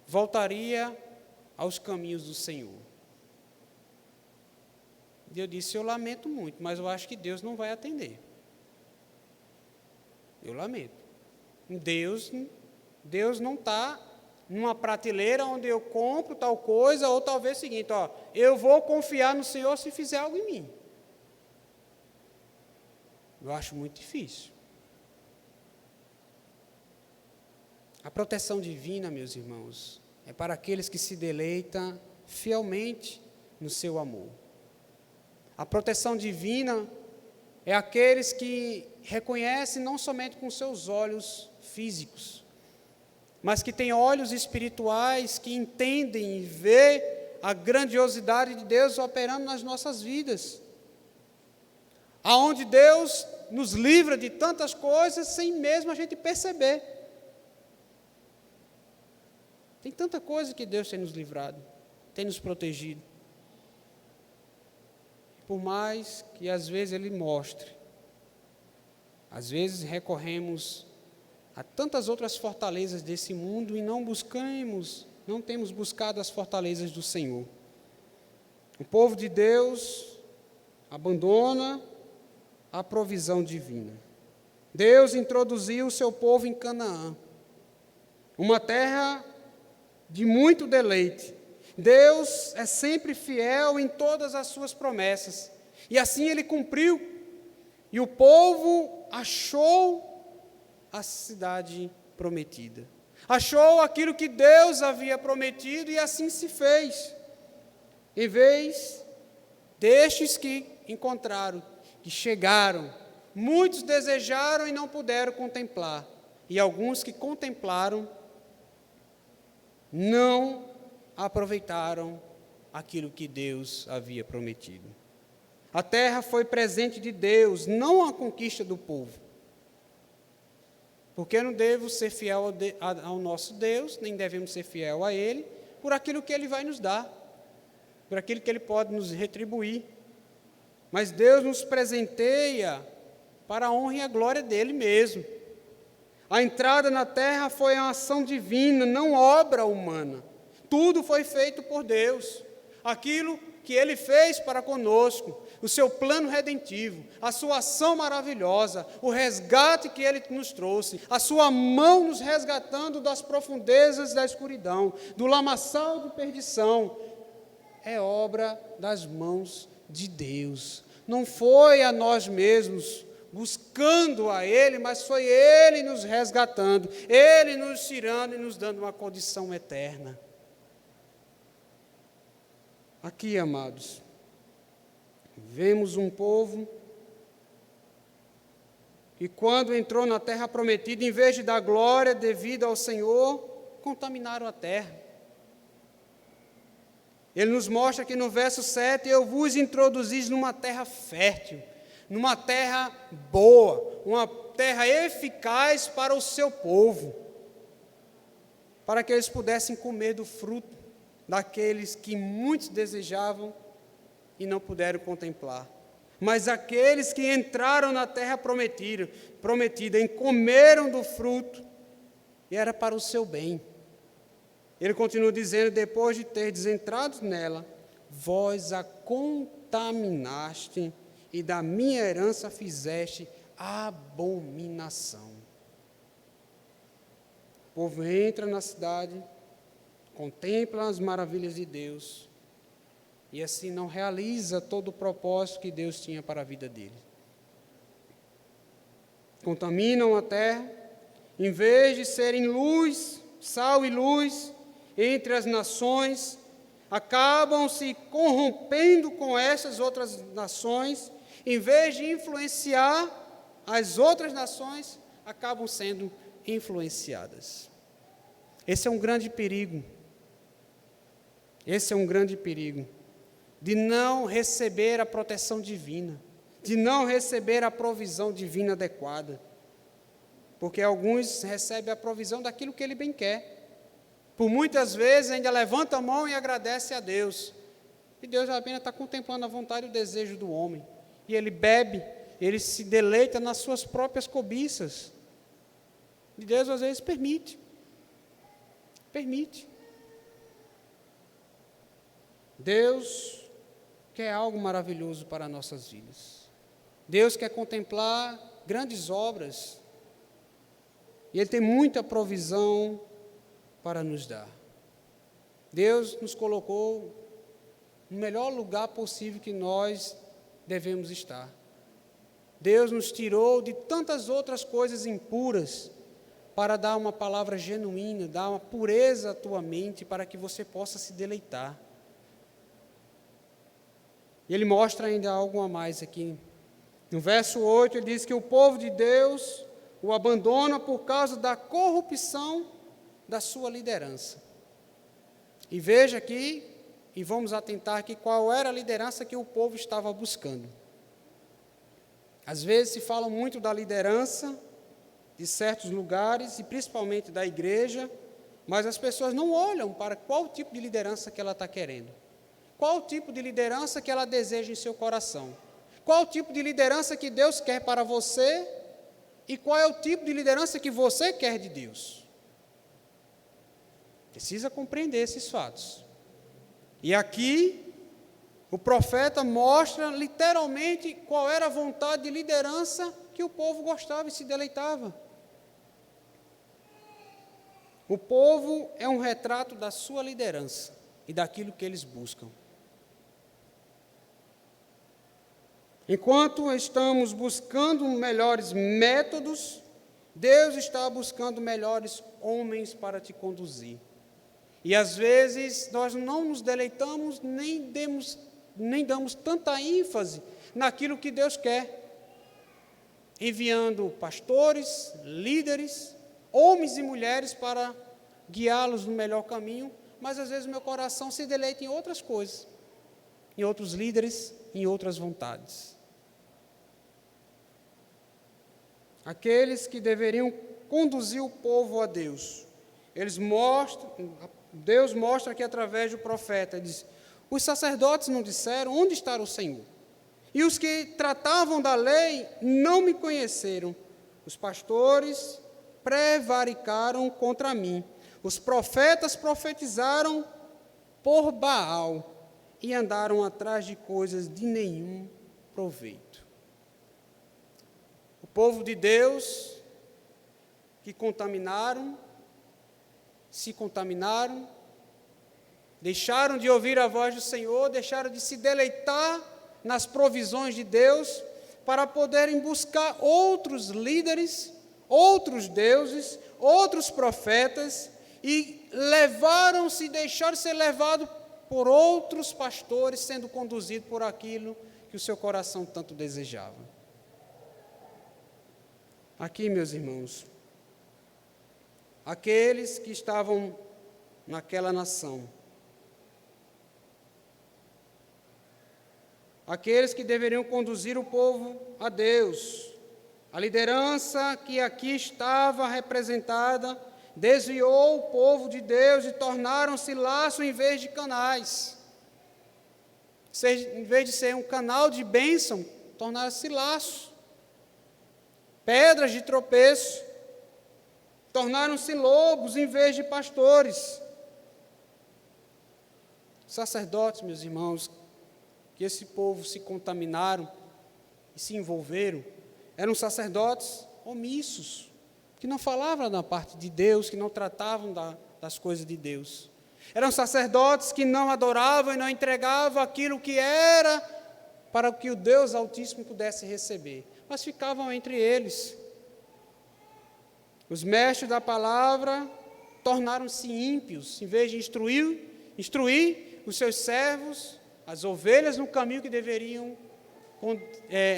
voltaria aos caminhos do Senhor. E eu disse, eu lamento muito, mas eu acho que Deus não vai atender. Eu lamento. Deus não está numa prateleira onde eu compro tal coisa, ou talvez o seguinte, eu vou confiar no Senhor se fizer algo em mim. Eu acho muito difícil. A proteção divina, meus irmãos, é para aqueles que se deleitam fielmente no seu amor. A proteção divina é aqueles que reconhecem não somente com seus olhos físicos, mas que têm olhos espirituais, que entendem e vêem a grandiosidade de Deus operando nas nossas vidas. Aonde Deus nos livra de tantas coisas sem mesmo a gente perceber. Tem tanta coisa que Deus tem nos livrado, tem nos protegido. Por mais que às vezes Ele mostre, às vezes recorremos a tantas outras fortalezas desse mundo e não temos buscado as fortalezas do Senhor. O povo de Deus abandona a provisão divina. Deus introduziu o seu povo em Canaã, uma terra de muito deleite. Deus é sempre fiel em todas as suas promessas, e assim Ele cumpriu, e o povo achou a cidade prometida. Achou aquilo que Deus havia prometido e assim se fez. Em vez destes que encontraram, que chegaram, muitos desejaram e não puderam contemplar. E alguns que contemplaram não aproveitaram aquilo que Deus havia prometido. A terra foi presente de Deus, não a conquista do povo. Porque eu não devo ser fiel ao nosso Deus, nem devemos ser fiel a Ele, por aquilo que Ele vai nos dar, por aquilo que Ele pode nos retribuir. Mas Deus nos presenteia para a honra e a glória dEle mesmo. A entrada na terra foi uma ação divina, não obra humana. Tudo foi feito por Deus. Aquilo que Ele fez para conosco, o seu plano redentivo, a sua ação maravilhosa, o resgate que Ele nos trouxe, a sua mão nos resgatando das profundezas da escuridão, do lamaçal de perdição, é obra das mãos de Deus. Não foi a nós mesmos buscando a Ele, mas foi Ele nos resgatando, Ele nos tirando e nos dando uma condição eterna. Aqui, amados, vemos um povo que, quando entrou na terra prometida, em vez de dar glória devida ao Senhor, contaminaram a terra. Ele nos mostra aqui no verso 7, eu vos introduzi numa terra fértil, numa terra boa, uma terra eficaz para o seu povo. para que eles pudessem comer do fruto daqueles que muitos desejavam e não puderam contemplar. Mas aqueles que entraram na terra prometida e comeram do fruto, e era para o seu bem. Ele continua dizendo, depois de terdes entrado nela, vós a contaminaste e da minha herança fizeste abominação. O povo entra na cidade, contempla as maravilhas de Deus, e assim não realiza todo o propósito que Deus tinha para a vida dele. Contaminam a terra, em vez de serem luz, sal e luz entre as nações, acabam se corrompendo com essas outras nações, em vez de influenciar as outras nações, acabam sendo influenciadas. Esse é um grande perigo. Esse é um grande perigo de não receber a proteção divina, de não receber a provisão divina adequada. Porque alguns recebem a provisão daquilo que ele bem quer. Por muitas vezes ainda levanta a mão e agradece a Deus. E Deus apenas está contemplando a vontade e o desejo do homem. E ele bebe, ele se deleita nas suas próprias cobiças. E Deus às vezes permite. Permite. Deus quer algo maravilhoso para nossas vidas. Deus quer contemplar grandes obras. E Ele tem muita provisão para nos dar. Deus nos colocou no melhor lugar possível que nós devemos estar. Deus nos tirou de tantas outras coisas impuras para dar uma palavra genuína, dar uma pureza à tua mente para que você possa se deleitar. E ele mostra ainda algo a mais aqui. No verso 8, ele diz que o povo de Deus o abandona por causa da corrupção da sua liderança. E veja aqui, e vamos atentar aqui, qual era a liderança que o povo estava buscando. Às vezes se fala muito da liderança de certos lugares, e principalmente da igreja, mas as pessoas não olham para qual tipo de liderança que ela está querendo. Qual o tipo de liderança que ela deseja em seu coração? Qual o tipo de liderança que Deus quer para você? E qual é o tipo de liderança que você quer de Deus? Precisa compreender esses fatos. E aqui, o profeta mostra literalmente qual era a vontade de liderança que o povo gostava e se deleitava. O povo é um retrato da sua liderança e daquilo que eles buscam. Enquanto estamos buscando melhores métodos, Deus está buscando melhores homens para te conduzir. E às vezes nós não nos deleitamos, nem damos tanta ênfase naquilo que Deus quer. Enviando pastores, líderes, homens e mulheres para guiá-los no melhor caminho, mas às vezes o meu coração se deleita em outras coisas, em outros líderes, em outras vontades. Aqueles que deveriam conduzir o povo a Deus, Deus mostra aqui através do profeta, diz, os sacerdotes não disseram, onde está o Senhor? E os que tratavam da lei não me conheceram. Os pastores prevaricaram contra mim. Os profetas profetizaram por Baal e andaram atrás de coisas de nenhum proveito. O povo de Deus que se contaminaram, deixaram de ouvir a voz do Senhor, deixaram de se deleitar nas provisões de Deus, para poderem buscar outros líderes, outros deuses, outros profetas, e deixaram ser levados por outros pastores, sendo conduzidos por aquilo que o seu coração tanto desejava. Aqui, meus irmãos, aqueles que estavam naquela nação, aqueles que deveriam conduzir o povo a Deus, a liderança que aqui estava representada desviou o povo de Deus e tornaram-se laço em vez de canais. Em vez de ser um canal de bênção, tornaram-se laço. Pedras de tropeço, tornaram-se lobos em vez de pastores. Sacerdotes, meus irmãos, que esse povo se contaminaram e se envolveram, eram sacerdotes omissos, que não falavam da parte de Deus, que não tratavam das coisas de Deus. Eram sacerdotes que não adoravam e não entregavam aquilo que era para que o Deus Altíssimo pudesse receber, mas ficavam entre eles. Os mestres da palavra tornaram-se ímpios, em vez de instruir os seus servos, as ovelhas no caminho que deveriam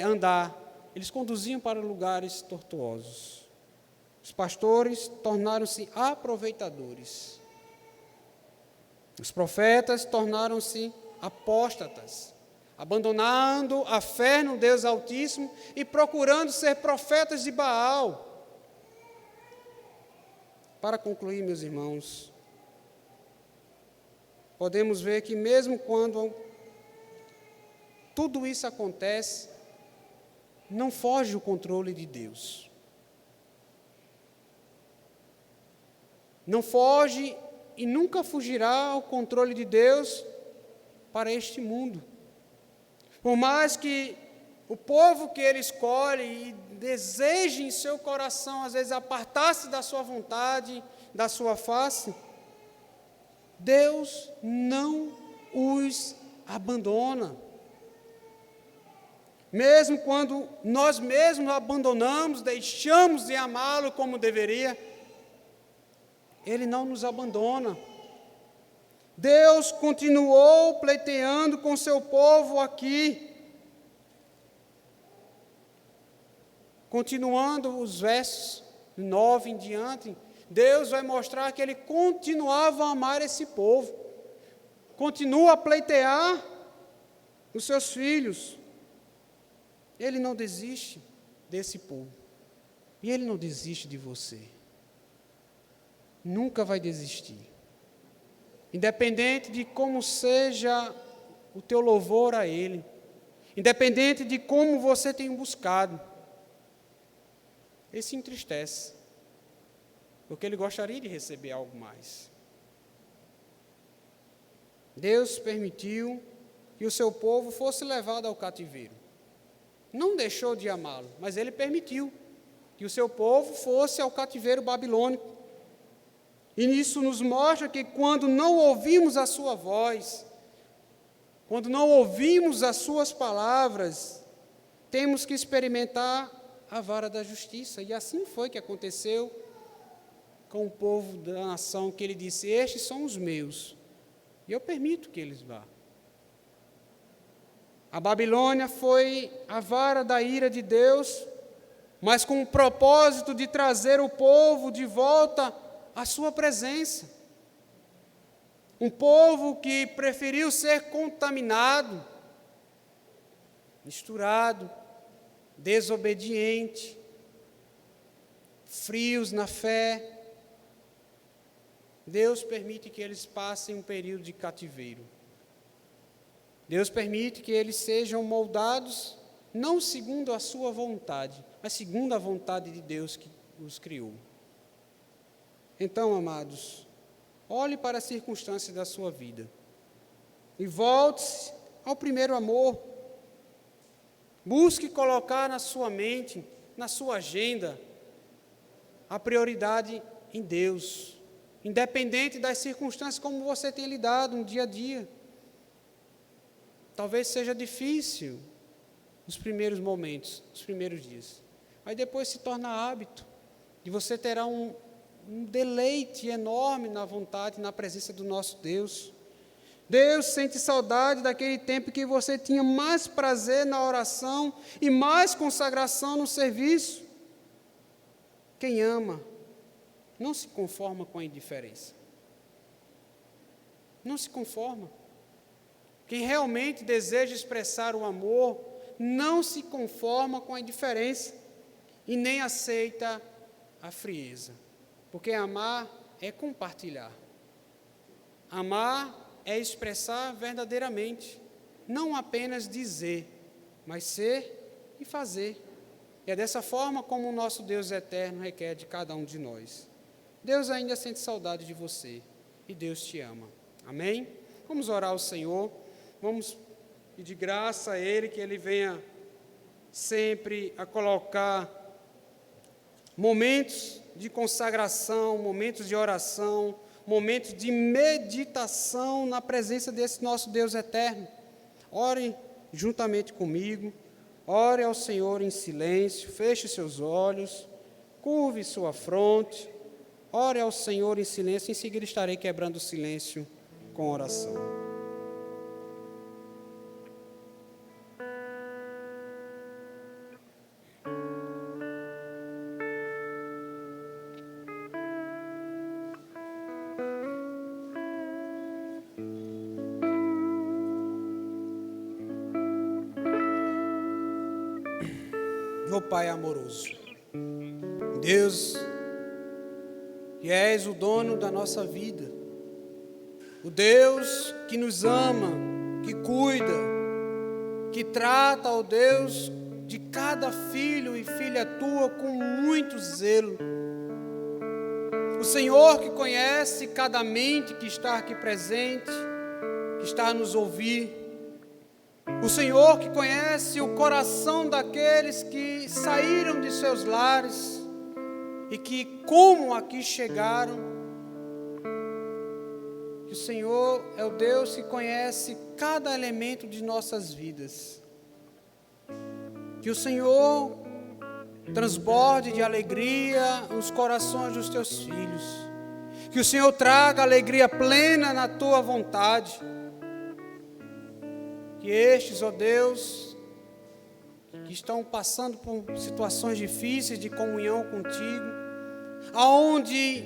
andar. Eles conduziam para lugares tortuosos. Os pastores tornaram-se aproveitadores. Os profetas tornaram-se apóstatas, abandonando a fé no Deus Altíssimo e procurando ser profetas de Baal. Para concluir, meus irmãos, podemos ver que mesmo quando tudo isso acontece, não foge o controle de Deus. Não foge e nunca fugirá ao controle de Deus para este mundo. Por mais que o povo que Ele escolhe e deseje em seu coração, às vezes, apartar-se da sua vontade, da sua face, Deus não os abandona. Mesmo quando nós mesmos abandonamos, deixamos de amá-lo como deveria, Ele não nos abandona. Deus continuou pleiteando com seu povo aqui. Continuando os versos 9 em diante, Deus vai mostrar que Ele continuava a amar esse povo. Continua a pleitear os seus filhos. Ele não desiste desse povo. E Ele não desiste de você. Nunca vai desistir. Independente de como seja o teu louvor a Ele, independente de como você tem buscado, Ele se entristece, porque Ele gostaria de receber algo mais. Deus permitiu que o seu povo fosse levado ao cativeiro. Não deixou de amá-lo, mas Ele permitiu que o seu povo fosse ao cativeiro babilônico. E isso nos mostra que quando não ouvimos a sua voz, quando não ouvimos as suas palavras, temos que experimentar a vara da justiça. E assim foi que aconteceu com o povo da nação, que Ele disse: estes são os meus, e eu permito que eles vá. A Babilônia foi a vara da ira de Deus, mas com o propósito de trazer o povo de volta a sua presença. Um povo que preferiu ser contaminado, misturado, desobediente, frios na fé. Deus permite que eles passem um período de cativeiro. Deus permite que eles sejam moldados, não segundo a sua vontade, mas segundo a vontade de Deus que os criou. Então, amados, olhe para as circunstâncias da sua vida e volte ao primeiro amor. Busque colocar na sua mente, na sua agenda, a prioridade em Deus, independente das circunstâncias como você tem lidado no dia a dia. Talvez seja difícil nos primeiros momentos, nos primeiros dias, mas depois se torna hábito, e você terá um deleite enorme na vontade e na presença do nosso Deus. Deus sente saudade daquele tempo que você tinha mais prazer na oração e mais consagração no serviço. Quem ama não se conforma com a indiferença. Não se conforma. Quem realmente deseja expressar o amor não se conforma com a indiferença e nem aceita a frieza. Porque amar é compartilhar. Amar é expressar verdadeiramente, não apenas dizer, mas ser e fazer. E é dessa forma como o nosso Deus eterno requer de cada um de nós. Deus ainda sente saudade de você e Deus te ama. Amém? Vamos orar ao Senhor, vamos pedir graça a Ele, que Ele venha sempre a colocar momentos de consagração, momentos de oração, momentos de meditação na presença desse nosso Deus eterno. Ore juntamente comigo, ore ao Senhor em silêncio, feche seus olhos, curve sua fronte, ore ao Senhor em silêncio, em seguida estarei quebrando o silêncio com oração. Ó Pai amoroso, Deus, que és o dono da nossa vida, o Deus que nos ama, que cuida, que trata, ó Deus, de cada filho e filha tua com muito zelo. O Senhor que conhece cada mente que está aqui presente, que está a nos ouvir. O Senhor que conhece o coração daqueles que saíram de seus lares e que, como aqui chegaram, que o Senhor é o Deus que conhece cada elemento de nossas vidas. Que o Senhor transborde de alegria os corações dos teus filhos. Que o Senhor traga alegria plena na tua vontade. Que estes, ó Deus, que estão passando por situações difíceis de comunhão contigo, aonde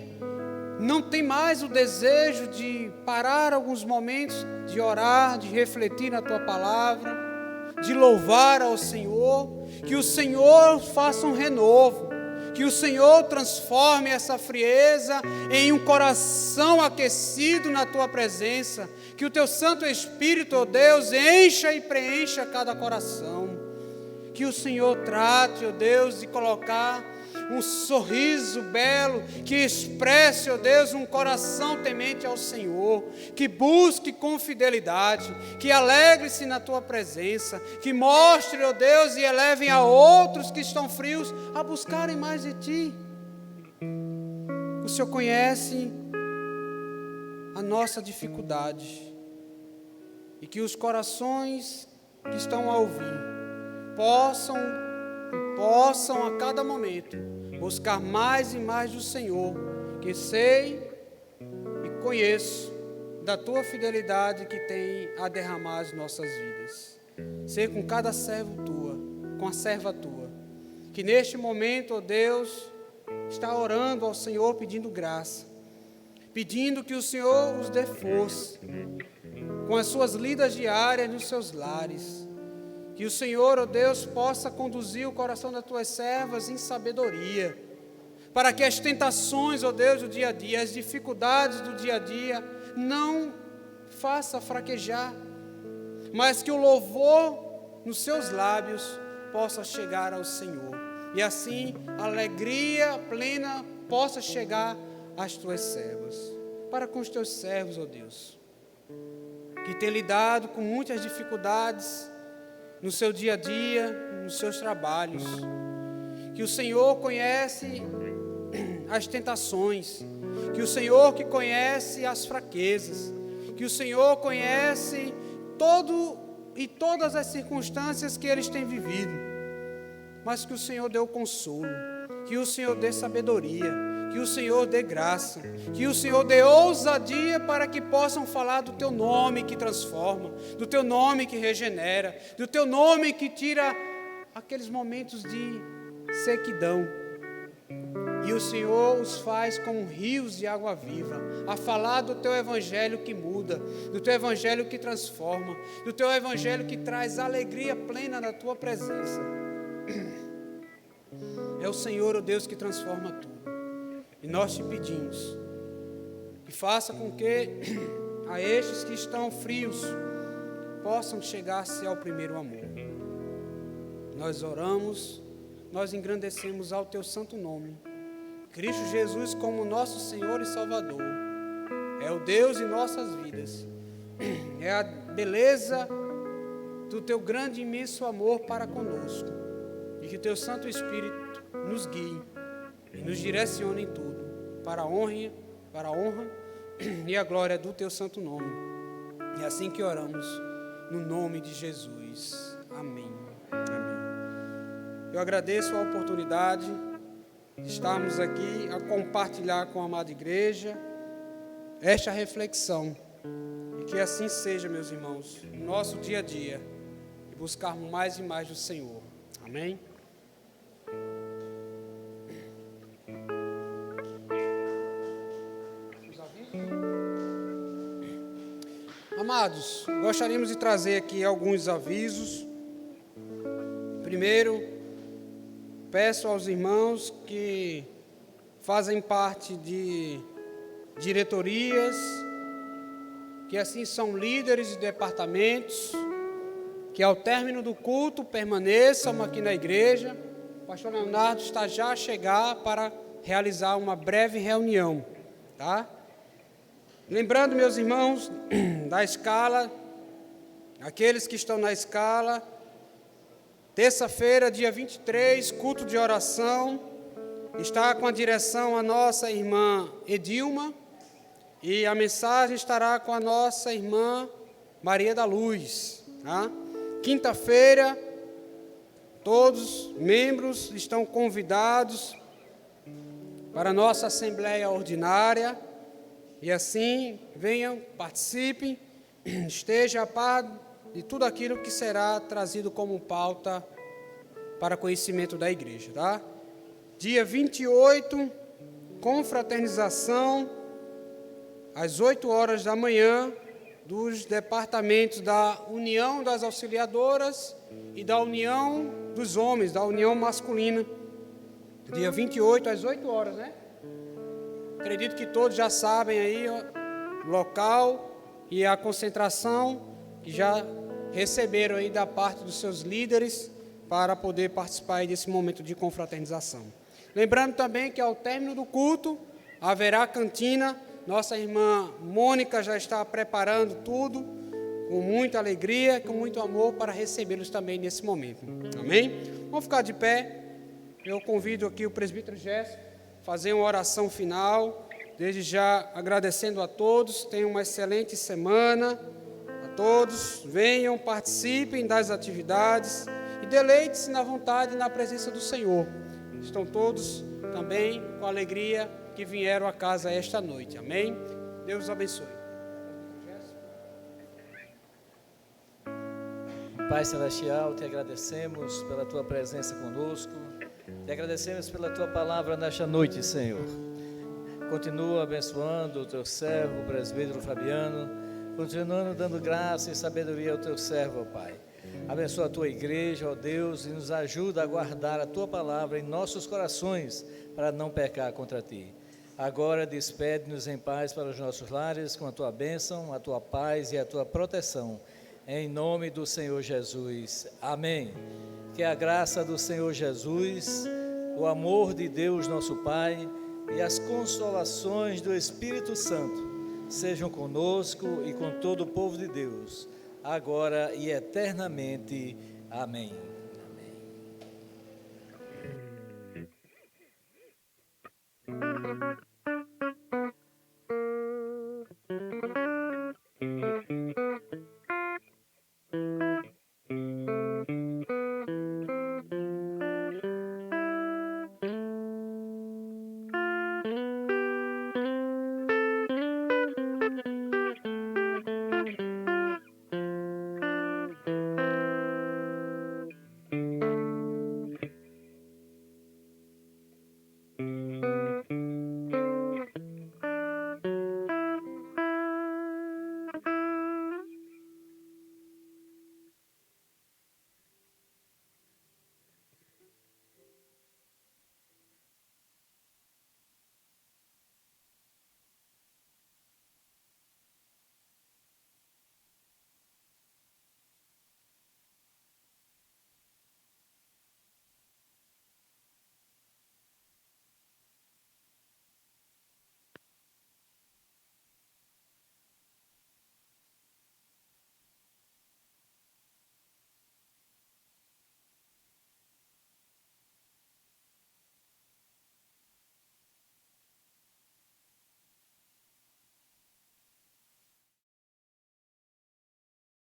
não tem mais o desejo de parar alguns momentos, de orar, de refletir na tua palavra, de louvar ao Senhor, que o Senhor faça um renovo, que o Senhor transforme essa frieza em um coração aquecido na tua presença, que o teu Santo Espírito, ó Deus, encha e preencha cada coração, que o Senhor trate, ó Deus, de colocar um sorriso belo, que expresse, ó Deus, um coração temente ao Senhor, que busque com fidelidade, que alegre-se na tua presença, que mostre, ó Deus, e elevem a outros que estão frios a buscarem mais de ti. O Senhor conhece a nossa dificuldade e que os corações que estão a ouvir possam a cada momento buscar mais e mais do Senhor, que sei e conheço da tua fidelidade que tem a derramar as nossas vidas. Ser com cada servo tua, com a serva tua, que neste momento, ó Deus, está orando ao Senhor pedindo graça, pedindo que o Senhor os dê força, com as suas lidas diárias nos seus lares. Que o Senhor, ó Deus, possa conduzir o coração das tuas servas em sabedoria, para que as tentações, ó Deus, do dia a dia, as dificuldades do dia a dia, não faça fraquejar, mas que o louvor nos seus lábios possa chegar ao Senhor. E assim, a alegria plena possa chegar às tuas servas. Para com os teus servos, ó Deus, que tem lidado com muitas dificuldades no seu dia a dia, nos seus trabalhos, que o Senhor conhece as tentações, que o Senhor que conhece as fraquezas, que o Senhor conhece todas as circunstâncias que eles têm vivido, mas que o Senhor dê o consolo, que o Senhor dê sabedoria, que o Senhor dê graça, que o Senhor dê ousadia para que possam falar do teu nome que transforma, do teu nome que regenera, do teu nome que tira aqueles momentos de sequidão. E o Senhor os faz como rios de água viva, a falar do teu evangelho que muda, do teu evangelho que transforma, do teu evangelho que traz alegria plena na tua presença. É o Senhor, o Deus, que transforma tudo. E E nós te pedimos que faça com que a estes que estão frios possam chegar-se ao primeiro amor. Nós oramos, nós engrandecemos ao teu santo nome. Cristo Jesus como nosso Senhor e Salvador. É o Deus em nossas vidas. É a beleza do teu grande e imenso amor para conosco. E que o teu Santo Espírito nos guie e nos direcione em tudo, para a honra e a glória do teu santo nome. E assim que oramos, no nome de Jesus. Amém. Amém. Eu agradeço a oportunidade de estarmos aqui a compartilhar com a amada igreja esta reflexão. E que assim seja, meus irmãos, no nosso dia a dia, e buscarmos mais e mais do Senhor. Amém? Amados, gostaríamos de trazer aqui alguns avisos. Primeiro, peço aos irmãos que fazem parte de diretorias, que assim são líderes de departamentos, que ao término do culto permaneçam aqui na igreja. O pastor Leonardo está já a chegar para realizar uma breve reunião, tá? Lembrando, meus irmãos, da escala, aqueles que estão na escala, terça-feira, dia 23, culto de oração, está com a direção a nossa irmã Edilma, e a mensagem estará com a nossa irmã Maria da Luz, tá? Quinta-feira, todos membros estão convidados para a nossa assembleia ordinária, e assim, venham, participem, esteja a par de tudo aquilo que será trazido como pauta para conhecimento da igreja, tá? Dia 28, confraternização, às 8 horas da manhã, dos departamentos da União das Auxiliadoras e da União dos Homens, da União Masculina. Dia 28, às 8 horas, né? Acredito que todos já sabem aí o local e a concentração que já receberam aí da parte dos seus líderes para poder participar aí desse momento de confraternização. Lembrando também que ao término do culto haverá cantina. Nossa irmã Mônica já está preparando tudo com muita alegria, com muito amor para recebê-los também nesse momento. Amém? Vamos ficar de pé. Eu convido aqui o presbítero Gerson fazer uma oração final, desde já agradecendo a todos, tenham uma excelente semana, a todos, venham, participem das atividades e deleite-se na vontade e na presença do Senhor. Estão todos também com alegria que vieram a casa esta noite, amém? Deus os abençoe. Pai Celestial, te agradecemos pela tua presença conosco, te agradecemos pela tua palavra nesta noite, Senhor. Continua abençoando o teu servo, o presbítero Fabiano, continuando dando graça e sabedoria ao teu servo, ó Pai. Abençoa a tua igreja, ó Deus, e nos ajuda a guardar a tua palavra em nossos corações para não pecar contra ti. Agora despede-nos em paz para os nossos lares com a tua bênção, a tua paz e a tua proteção. Em nome do Senhor Jesus. Amém. Que a graça do Senhor Jesus, o amor de Deus nosso Pai e as consolações do Espírito Santo sejam conosco e com todo o povo de Deus, agora e eternamente. Amém.